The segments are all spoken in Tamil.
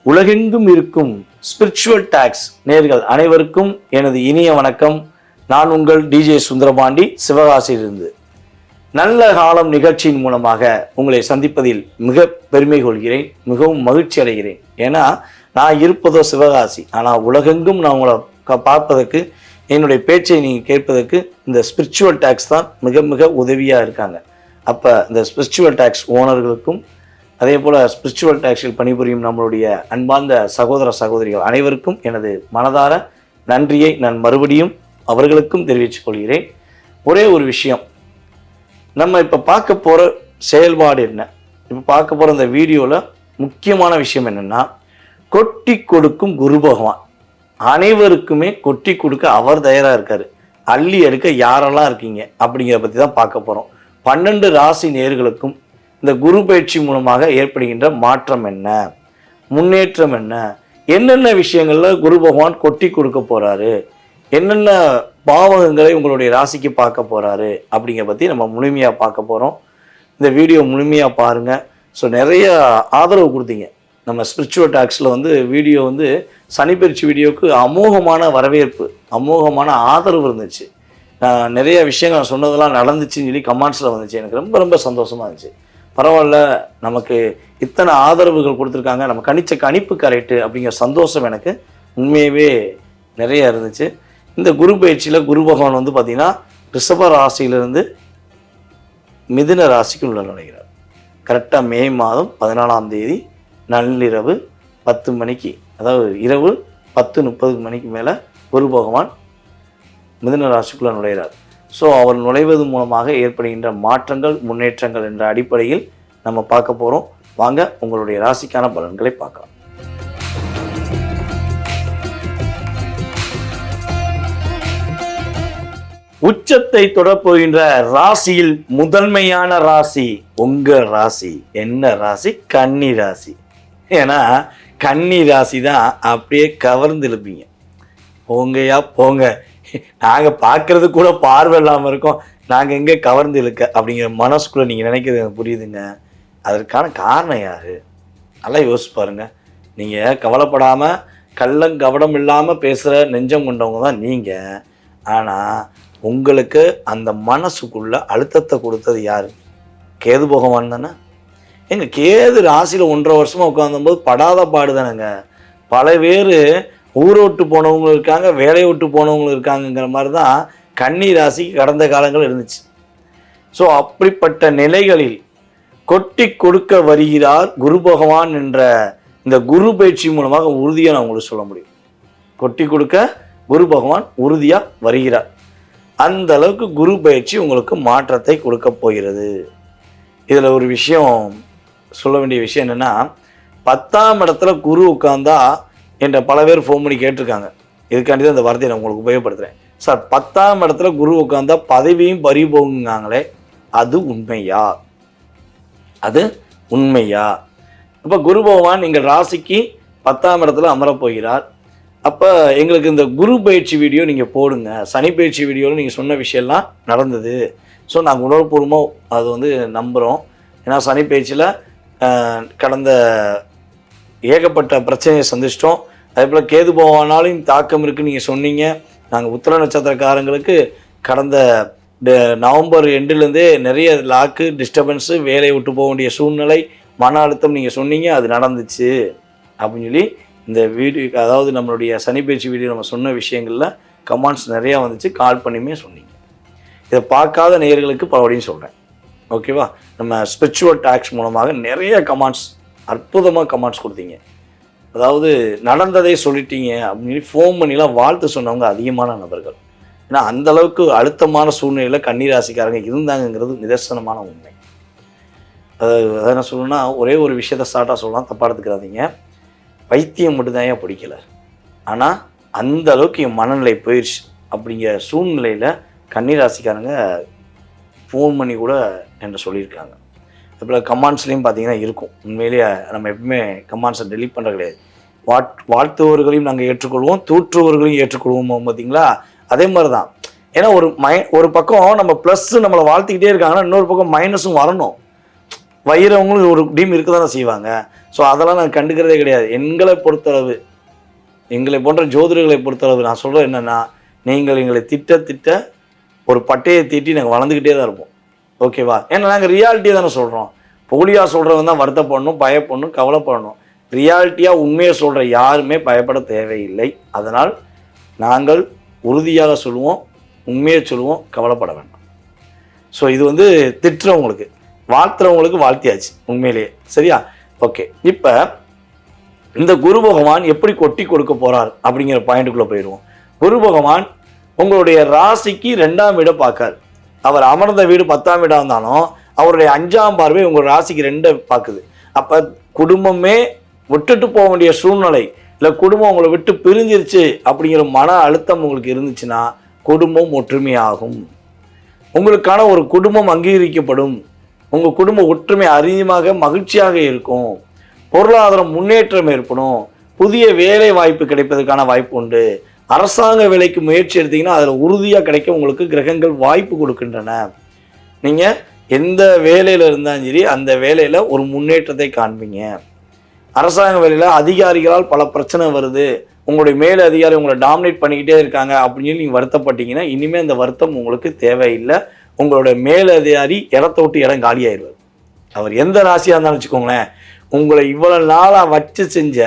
உலகெங்கும் இருக்கும் ஸ்பிரிச்சுவல் டாக்ஸ் நேர்கள் அனைவருக்கும் எனது இனிய வணக்கம். நான் உங்கள் டிஜே சுந்தரபாண்டி, சிவகாசியிலிருந்து. நல்ல காலம் நிகழ்ச்சியின் மூலமாக உங்களை சந்திப்பதில் மிக பெருமை கொள்கிறேன், மிகவும் மகிழ்ச்சி அடைகிறேன். ஏன்னா நான் இருப்பதோ சிவகாசி, ஆனால் உலகெங்கும் நான் உங்களை பார்ப்பதற்கு, என்னுடைய பேச்சை நீங்கள் கேட்பதற்கு இந்த ஸ்பிரிச்சுவல் டாக்ஸ் தான் மிக மிக உதவியாக இருக்காங்க. அப்போ இந்த ஸ்பிரிச்சுவல் டாக்ஸ் ஓனர்களுக்கும் அதே போல் ஸ்பிரிச்சுவல் டாக்ஸில் பணிபுரியும் நம்மளுடைய அன்பார்ந்த சகோதர சகோதரிகள் அனைவருக்கும் எனது மனதார நன்றியை நான் மறுபடியும் அவர்களுக்கும் தெரிவித்துக் கொள்கிறேன். ஒரே ஒரு விஷயம், நம்ம இப்போ பார்க்க போகிற செயல்பாடு என்ன, இப்போ பார்க்க போகிற இந்த வீடியோவில் முக்கியமான விஷயம் என்னென்னா, கொட்டி கொடுக்கும் குரு பகவான் அனைவருக்குமே கொட்டி கொடுக்க அவர் தயாராக இருக்கார். அள்ளி எடுக்க யாரெல்லாம் இருக்கீங்க அப்படிங்கிறத பற்றி தான் பார்க்க போகிறோம். 12 ராசி நேயர்களுக்கும் இந்த குரு பயிற்சி மூலமாக ஏற்படுகின்ற மாற்றம் என்ன, முன்னேற்றம் என்ன, என்னென்ன விஷயங்கள்ல குரு பகவான் கொட்டி கொடுக்க போறாரு, என்னென்ன பாவகங்களை உங்களுடைய ராசிக்கு பார்க்க போறாரு அப்படிங்கிற பற்றி நம்ம முழுமையாக பார்க்க போகிறோம். இந்த வீடியோ முழுமையாக பாருங்கள். ஸோ நிறைய ஆதரவு கொடுத்தீங்க. நம்ம ஸ்பிரிச்சுவல் டாக்ஸில் வீடியோ சனி பயிற்சி வீடியோவுக்கு அமோகமான வரவேற்பு, அமோகமான ஆதரவு இருந்துச்சு. நிறைய விஷயங்கள் சொன்னதெல்லாம் நடந்துச்சுன்னு சொல்லி கமெண்ட்ஸில் வந்துச்சு. எனக்கு ரொம்ப ரொம்ப சந்தோஷமாக இருந்துச்சு. பரவாயில்ல, நமக்கு இத்தனை ஆதரவுகள் கொடுத்துருக்காங்க, நம்ம கணிச்ச கணிப்பு கரெக்டு அப்படிங்கிற சந்தோஷம் எனக்கு உண்மையாகவே நிறைய இருந்துச்சு. இந்த குரு பயிற்சியில் குரு பகவான் பார்த்திங்கன்னா ரிஷப ராசியிலிருந்து மிதுன ராசிக்கு உள்ள நுழைகிறார். கரெக்டாக மே மாதம் 14ஆம் தேதி நள்ளிரவு 10 மணிக்கு, அதாவது இரவு 10:30 மணிக்கு மேலே குரு பகவான் மிதுன ராசிக்குள்ளே நுழைகிறார். ஸோ அவர் நுழைவது மூலமாக ஏற்படுகின்ற மாற்றங்கள், முன்னேற்றங்கள் என்ற அடிப்படையில் நம்ம பார்க்க போகிறோம். வாங்க உங்களுடைய ராசிக்கான பலன்களை பார்க்கலாம். உச்சத்தை தொடப்போகின்ற ராசியில் முதன்மையான ராசி உங்கள் ராசி. என்ன ராசி? கன்னி ராசி. ஏன்னா கன்னி ராசி தான் அப்படியே கவர்ந்து இருப்பீங்க. போங்கயா போங்க, நாங்கள் பார்க்கறது கூட பார்வை இல்லாமல் இருக்கோம், நாங்கள் எங்கே கவர்ந்து இழுக்க அப்படிங்கிற மனசுக்குள்ளே நீங்கள் நினைக்கிறது எனக்கு புரியுதுங்க. அதற்கான காரணம் யார்? நல்லா யோசிச்சு பாருங்கள். நீங்கள் கவலைப்படாமல் கள்ளங்கவடம் இல்லாமல் பேசுகிற நெஞ்சம் கொண்டவங்க தான் நீங்கள். ஆனால் உங்களுக்கு அந்த மனசுக்குள்ளே அழுத்தத்தை கொடுத்தது யார்? கேது பகவான் தானே. எங்கள் கேது ராசியில் 1.5 வருஷமாக உட்காந்தும்போது படாத பாடு தானேங்க. பல பேர் ஊரை விட்டு போனவங்களும் இருக்காங்க, வேலையை விட்டு போனவங்களும் இருக்காங்கங்கிற மாதிரி தான் கன்னி ராசிக்கு கடந்த காலங்கள் இருந்துச்சு. ஸோ அப்படிப்பட்ட நிலைகளில் கொட்டி கொடுக்க வருகிறார் குரு பகவான் என்ற இந்த குரு பயிற்சி மூலமாக உறுதியாக நான் உங்களுக்கு சொல்ல முடியும். கொட்டி கொடுக்க குரு பகவான் உறுதியாக வருகிறார். அந்த அளவுக்கு குரு பயிற்சி உங்களுக்கு மாற்றத்தை கொடுக்க போகிறது. இதில் ஒரு விஷயம் சொல்ல வேண்டிய விஷயம் என்னென்னா, 10ஆம் இடத்துல குரு உட்கார்ந்தா என்ற பல பேர் ஃபோன் பண்ணி கேட்டிருக்காங்க. இதுக்காண்டி தான் இந்த வார்த்தையை நான் உங்களுக்கு உபயோகப்படுத்துகிறேன். சார், 10ஆம் இடத்துல குரு உட்கார்ந்தா பதவியும் பறிபோகுங்காங்களே, அது உண்மையா? அது உண்மையா? அப்போ குரு பகவான் எங்கள் ராசிக்கு 10ஆம் இடத்துல அமரப்போகிறார். அப்போ எங்களுக்கு இந்த குரு பயிற்சி வீடியோ நீங்கள் போடுங்க. சனி பயிற்சி வீடியோவில் நீங்கள் சொன்ன விஷயம்லாம் நடந்தது. ஸோ நாங்கள் உணர்வுபூர்வமாக அது நம்புகிறோம். ஏன்னா சனி பயிற்சியில் கடந்த ஏகப்பட்ட பிரச்சனையை சந்திச்சிட்டோம். அதே போல் கேது பகவானாலும் தாக்கம் இருக்குன்னு நீங்கள் சொன்னீங்க. நாங்கள் உத்திர நட்சத்திரக்காரங்களுக்கு கடந்த நவம்பர் எண்டுலேருந்தே நிறைய லாக்கு, டிஸ்டர்பன்ஸு, வேலையை விட்டு போக வேண்டிய சூழ்நிலை, மன அழுத்தம் நீங்கள் சொன்னீங்க. அது நடந்துச்சு அப்படின்னு சொல்லி இந்த வீடியோ, அதாவது நம்மளுடைய சனி பயிற்சி வீடியோ நம்ம சொன்ன விஷயங்களில் கமெண்ட்ஸ் நிறையா வந்துச்சு. கால் பண்ணியுமே சொன்னீங்க. இதை பார்க்காத நேயர்களுக்கு பரவாயில்லைன்னு சொல்கிறேன். ஓகேவா? நம்ம ஸ்பிரிச்சுவல் டாக்ஸ் மூலமாக நிறைய கமெண்ட்ஸ், அற்புதமாக கமெண்ட்ஸ் கொடுத்தீங்க. அதாவது நடந்ததை சொல்லிட்டீங்க அப்படின்னு ஃபோன் பண்ணிலாம் வாழ்த்து சொன்னவங்க அதிகமான நபர்கள். ஏன்னா அந்தளவுக்கு அழுத்தமான சூழ்நிலையில் கன்னிராசிக்காரங்க இருந்தாங்கங்கிறது நிதர்சனமான உண்மை. அதை என்ன சொல்லணும்னா, ஒரே ஒரு விஷயத்த ஸ்டார்ட்டாக சொல்லலாம், தப்பாக எடுத்துக்கிறாதீங்க. வைத்தியம் மட்டும்தான் ஏன் பிடிக்கலை, ஆனால் அந்த அளவுக்கு என் மனநிலை போயிடுச்சு அப்படிங்கிற சூழ்நிலையில் கன்னிராசிக்காரங்க ஃபோன் பண்ணி கூட என்கிட்ட சொல்லியிருக்காங்க. அதுபோல் கமெண்ட்ஸ்லேயும் பார்த்தீங்கன்னா இருக்கும். உண்மையிலேயே நம்ம எப்பவுமே கமெண்ட்ஸை டெலீட் பண்ணுறது கிடையாது. வாழ்த்துவர்களையும் நாங்கள் ஏற்றுக்கொள்வோம், தூற்றுவர்களையும் ஏற்றுக்கொள்வோம். பார்த்தீங்களா? அதே மாதிரி தான். ஏன்னா ஒரு பக்கம் நம்ம ப்ளஸ்ஸு நம்மளை வாழ்த்திக்கிட்டே இருக்காங்கன்னா, இன்னொரு பக்கம் மைனஸும் வரணும். வயிறவங்களும் ஒரு டீம் இருக்க தானே செய்வாங்க. ஸோ அதெல்லாம் நான் கண்டுக்கிறதே கிடையாது. எங்களை பொறுத்தளவு, எங்களை போன்ற ஜோதிடர்களை பொறுத்தளவு நான் சொல்கிறது என்னென்னா, நீங்கள் எங்களை திட்ட ஒரு பட்டையை தீட்டி நாங்கள் வளர்ந்துக்கிட்டே தான் இருப்போம். ஓகேவா? ஏன்னா நாங்கள் ரியாலிட்டியை தானே சொல்கிறோம். போலியாக சொல்கிறவங்க தான் வருத்தப்படணும், பயப்படணும், கவலைப்படணும். ரியாலிட்டியாக உண்மையை சொல்கிற யாருமே பயப்பட தேவையில்லை. அதனால் நாங்கள் உறுதியாக சொல்லுவோம், உண்மையை சொல்லுவோம், கவலைப்பட வேண்டாம். ஸோ இது திட்டுறவங்களுக்கு, வாழ்த்துறவங்களுக்கு வாழ்த்தியாச்சு உண்மையிலேயே. சரியா? ஓகே. இப்போ இந்த குரு பகவான் எப்படி கொட்டி கொடுக்க போகிறார் அப்படிங்கிற பாயிண்ட்டுக்குள்ளே போயிடுவோம். குரு பகவான் உங்களுடைய ராசிக்கு 2ஆம் வீடை பார்க்கார். அவர் அமர்ந்த வீடு 10ஆம் வீடாக இருந்தாலும் அவருடைய 5ஆம் பார்வை உங்கள் ராசிக்கு 2 பார்க்குது. அப்போ குடும்பமே விட்டுட்டு போக வேண்டிய சூழ்நிலை, இல்லை குடும்பம் உங்களை விட்டு பிரிஞ்சிருச்சு அப்படிங்கிற மன அழுத்தம் உங்களுக்கு இருந்துச்சுன்னா குடும்பம் ஒற்றுமையாகும். உங்களுக்கான ஒரு குடும்பம் அங்கீகரிக்கப்படும். உங்கள் குடும்ப ஒற்றுமை அதிகமாக மகிழ்ச்சியாக இருக்கும். பொருளாதாரம் முன்னேற்றம் ஏற்படும். புதிய வேலை வாய்ப்பு கிடைப்பதற்கான வாய்ப்பு உண்டு. அரசாங்க வேலைக்கு முயற்சி எடுத்தீங்கன்னா அதில் உறுதியாக கிடைக்க உங்களுக்கு கிரகங்கள் வாய்ப்பு கொடுக்கின்றன. நீங்கள் எந்த வேலையில் இருந்தாலும் சரி அந்த வேலையில் ஒரு முன்னேற்றத்தை காண்பீங்க. அரசாங்க வேலையில் அதிகாரிகளால் பல பிரச்சனை வருது, உங்களுடைய மேல் அதிகாரி உங்களை டாமினேட் பண்ணிக்கிட்டே இருக்காங்க அப்படின்னு சொல்லி நீங்கள் வருத்தப்பட்டீங்கன்னா இனிமேல் அந்த வருத்தம் உங்களுக்கு தேவையில்லை. உங்களுடைய மேல் அதிகாரி இடத்த விட்டு இடம் காலியாயிடுவார். அவர் எந்த ராசியாக இருந்தாலும் வச்சுக்கோங்களேன், உங்களை இவ்வளோ நாளாக வச்சு செஞ்ச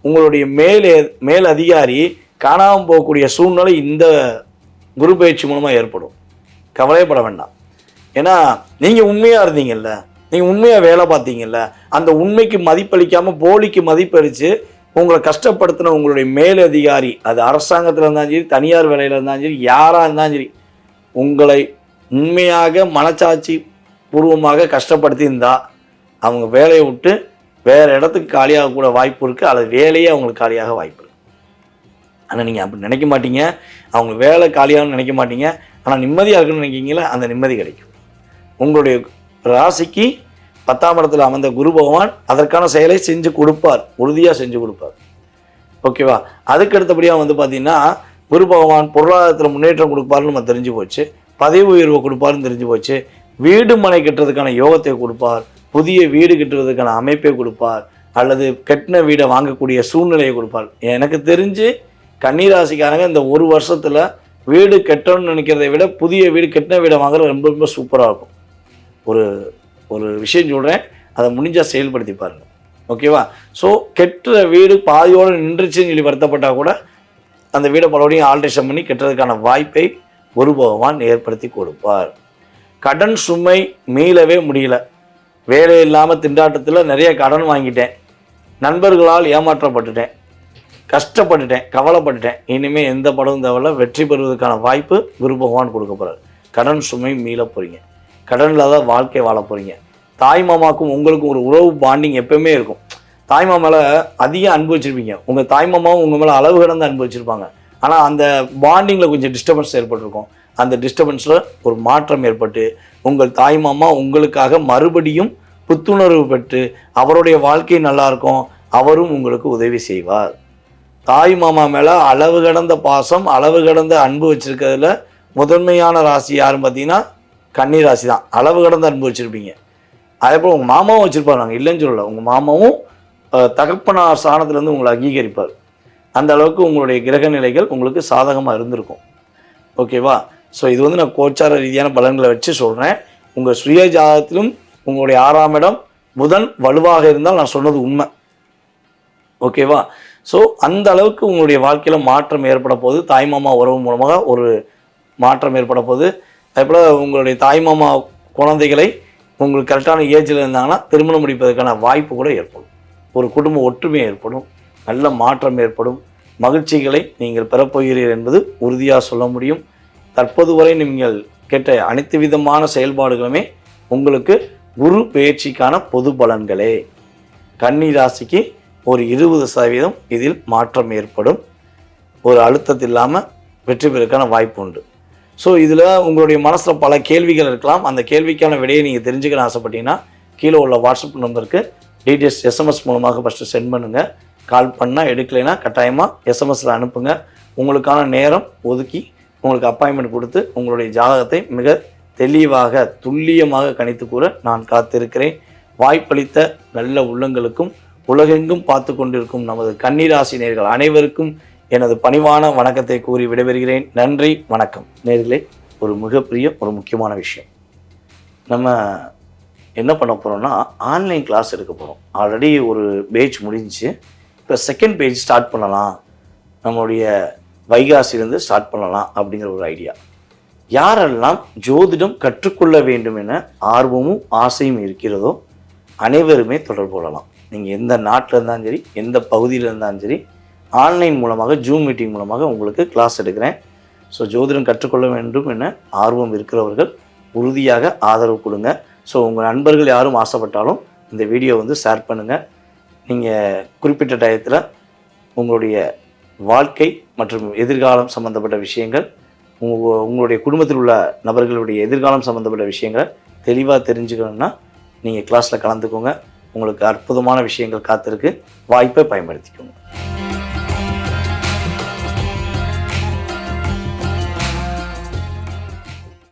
உங்களுடைய மேல் அதிகாரி காணாமல் போகக்கூடிய சூழ்நிலை இந்த குரு பயிற்சி மூலமாக ஏற்படும். கவலைப்பட வேண்டாம். ஏன்னா நீங்கள் உண்மையாக இருந்தீங்கல்ல, நீங்கள் உண்மையாக வேலை பார்த்தீங்கல்ல, அந்த உண்மைக்கு மதிப்பளிக்காமல் போலிக்கு மதிப்பளித்து உங்களை கஷ்டப்படுத்தின உங்களுடைய மேல் அதிகாரி, அது அரசாங்கத்தில் இருந்தாலும் சரி, தனியார் வேலையில் இருந்தாலும் சரி, யாராக இருந்தாலும் சரி, உங்களை உண்மையாக மனச்சாட்சி பூர்வமாக கஷ்டப்படுத்தி இருந்தால் அவங்க வேலையை விட்டு வேறு இடத்துக்கு காலியாக கூட வாய்ப்பு இருக்குது, அல்லது வேலையே அவங்களுக்கு காலியாக வாய்ப்பு இருக்குது. ஆனால் நீங்கள் அப்படி நினைக்க மாட்டீங்க. அவங்க வேலை காலியாகனு நினைக்க மாட்டீங்க. ஆனால் நிம்மதியாக இருக்குன்னு நினைக்கிங்களா, அந்த நிம்மதி கிடைக்கும். உங்களுடைய ராசிக்கு 10ஆம் இடத்துல அமர்ந்த குரு பகவான் அதற்கான செயலை செஞ்சு கொடுப்பார், உறுதியாக செஞ்சு கொடுப்பார். ஓகேவா? அதுக்கு அடுத்தபடியாக பார்த்தீங்கன்னா குரு பகவான் பொருளாதாரத்தில் முன்னேற்றம் கொடுப்பாருன்னு நம்ம தெரிஞ்சு போச்சு. பதவி உயர்வு கொடுப்பாருன்னு தெரிஞ்சு போச்சு. வீடு மனை கட்டுறதுக்கான யோகத்தை கொடுப்பார். புதிய வீடு கட்டுவதற்கான அமைப்பை கொடுப்பார், அல்லது கட்டின வீடை வாங்கக்கூடிய சூழ்நிலையை கொடுப்பார். எனக்கு தெரிஞ்சு கன்னிராசிக்காரங்க இந்த ஒரு வருஷத்தில் வீடு கட்டணும்னு நினைக்கிறதை விட புதிய வீடு கட்டின வீடை வாங்குறது ரொம்ப ரொம்ப சூப்பராக இருக்கும். ஒரு விஷயம் சொல்கிறேன், அதை முடிஞ்சால் செயல்படுத்தி பாருங்கள். ஓகேவா? ஸோ கெட்டுற வீடு பாதியோடு நின்றுச்சுன்னு சொல்லி வருத்தப்பட்டால் கூட அந்த வீடை பலபடியும் ஆல்ட்ரேஷன் பண்ணி கட்டுறதுக்கான வாய்ப்பை குரு பகவான் ஏற்படுத்தி கொடுப்பார். கடன் சுமை மீளவே முடியல, வேலை இல்லாமல் திண்டாட்டத்தில் நிறைய கடன் வாங்கிட்டேன், நண்பர்களால் ஏமாற்றப்பட்டுட்டேன், கஷ்டப்பட்டுட்டேன், கவலைப்பட்டுட்டேன், இனிமேல் எந்த படமும் தேவையில்ல, வெற்றி பெறுவதற்கான வாய்ப்பு குரு பகவான் கொடுக்க போகிறார். கடன் சுமை மீள போகிறீங்க, கடனில் தான் வாழ்க்கை வாழ போகிறீங்க. தாய் மாமாவுக்கும் உங்களுக்கும் ஒரு உறவு பாண்டிங் எப்பவுமே இருக்கும். தாய் மாமாவில் அதிகம் அன்பு வச்சுருப்பீங்க, உங்கள் தாய் மாமாவும் உங்கள் மேலே அளவு கடந்து அன்பு வச்சுருப்பாங்க. ஆனால் அந்த பாண்டிங்கில் கொஞ்சம் டிஸ்டர்பன்ஸ் ஏற்பட்டிருக்கும். அந்த டிஸ்டர்பன்ஸில் ஒரு மாற்றம் ஏற்பட்டு உங்கள் தாய் மாமா உங்களுக்காக மறுபடியும் புத்துணர்வு பெற்று அவருடைய வாழ்க்கை நல்லாயிருக்கும், அவரும் உங்களுக்கு உதவி செய்வார். தாய் மாமா மேலே அளவு கடந்த பாசம், அளவு கடந்த அன்பு வச்சுருக்கிறதுல முதன்மையான ராசி யாருன்னு பார்த்தீங்கன்னா கன்னி ராசி தான். அளவு கடந்த அன்பு வச்சுருப்பீங்க. அதே போல் உங்கள் மாமாவும் வச்சுருப்பார், நாங்கள் இல்லைன்னு சொல்லலை. உங்கள் மாமாவும் தகப்பனார் ஸ்தானத்துலேருந்து உங்களை அங்கீகரிப்பார். அந்த அளவுக்கு உங்களுடைய கிரக நிலைகள் உங்களுக்கு சாதகமாக இருந்திருக்கும். ஓகேவா? ஸோ இது நான் கோச்சார ரீதியான பலன்களை வச்சு சொல்கிறேன். உங்கள் சுய ஜாதகத்திலும் உங்களுடைய 6ஆம் இடம் புதன் வலுவாக இருந்தால் நான் சொன்னது உண்மை. ஓகேவா? ஸோ அந்த அளவுக்கு உங்களுடைய வாழ்க்கையில் மாற்றம் ஏற்பட போகுது. தாய்மாமா உறவு மூலமாக ஒரு மாற்றம் ஏற்பட போகுது. அதேபோல் உங்களுடைய தாய்மாமா குழந்தைகளை உங்களுக்கு கரெக்டான ஏஜில் இருந்தாங்கன்னா திருமணம் முடிப்பதற்கான வாய்ப்பு கூட ஏற்படும். ஒரு குடும்ப ஒற்றுமை ஏற்படும், நல்ல மாற்றம் ஏற்படும், மகிழ்ச்சிகளை நீங்கள் பெறப்போகிறீர்கள் என்பது உறுதியாக சொல்ல முடியும். தற்போது வரை நீங்கள் கேட்ட அனைத்து விதமான செயல்பாடுகளுமே உங்களுக்கு குரு பெயர்ச்சிக்கான பொது பலன்களே. கன்னி ராசிக்கு ஒரு 20% இதில் மாற்றம் ஏற்படும். ஒரு அழுத்தத்தில் இல்லாமல் வெற்றி பெறக்கான வாய்ப்பு உண்டு. ஸோ இதில் உங்களுடைய மனசில் பல கேள்விகள் இருக்கலாம். அந்த கேள்விக்கான விடையை நீங்கள் தெரிஞ்சுக்கணும் ஆசைப்பட்டீங்கன்னா கீழே உள்ள வாட்ஸ்அப் நம்பருக்கு டீட்டெயில்ஸ் எஸ்எம்எஸ் மூலமாக ஃபஸ்ட்டு சென்ட் பண்ணுங்கள். கால் பண்ணால் எடுக்கலைன்னா கட்டாயமாக எஸ்எம்எஸில் அனுப்புங்க. உங்களுக்கான நேரம் ஒதுக்கி உங்களுக்கு அப்பாயின்மெண்ட் கொடுத்து உங்களுடைய ஜாதகத்தை மிக தெளிவாக துல்லியமாக கணித்து கூற நான் காத்திருக்கிறேன். வாய்ப்பளித்த நல்ல உள்ளங்களுக்கும் உலகெங்கும் பார்த்து கொண்டிருக்கும் நமது கன்னிராசி நேயர்கள் அனைவருக்கும் எனது பணிவான வணக்கத்தை கூறி விடைபெறுகிறேன். நன்றி, வணக்கம். நேயர்களே, ஒரு மிகப்பெரிய ஒரு முக்கியமான விஷயம். நம்ம என்ன பண்ண போகிறோம்னா, ஆன்லைன் கிளாஸ் எடுக்க போகிறோம். ஆல்ரெடி ஒரு பேஜ் முடிஞ்சிச்சு. இப்போ செகண்ட் பேஜ் ஸ்டார்ட் பண்ணலாம், நம்மளுடைய வைகாசிலேருந்து ஸ்டார்ட் பண்ணலாம் அப்படிங்கிற ஒரு ஐடியா. யாரெல்லாம் ஜோதிடம் கற்றுக்கொள்ள வேண்டும் என ஆர்வமும் ஆசையும் இருக்கிறதோ அனைவருமே தொடர்பு கொள்ளலாம். நீங்கள் எந்த நாட்டில் இருந்தாலும் சரி, எந்த பகுதியில் இருந்தாலும் சரி, ஆன்லைன் மூலமாக ஜூம் மீட்டிங் மூலமாக உங்களுக்கு கிளாஸ் எடுக்கிறேன். ஸோ ஜோதிடம் கற்றுக்கொள்ள வேண்டும் என ஆர்வம் இருக்கிறவர்கள் உறுதியாக ஆதரவு கொடுங்க. ஸோ உங்கள் நண்பர்கள் யாரும் ஆசைப்பட்டாலும் இந்த வீடியோ ஷேர் பண்ணுங்கள். நீங்கள் குறிப்பிட்ட டயத்தில் உங்களுடைய வாழ்க்கை மற்றும் எதிர்காலம் சம்மந்தப்பட்ட விஷயங்கள், உங்களுடைய குடும்பத்தில் உள்ள நபர்களுடைய எதிர்காலம் சம்மந்தப்பட்ட விஷயங்களை தெளிவாக தெரிஞ்சுக்கணுன்னா நீங்கள் கிளாஸில் கலந்துக்கோங்க. உங்களுக்கு அற்புதமான விஷயங்கள் காத்திருக்கு. வாய்ப்பை பயன்படுத்திக்கோங்க.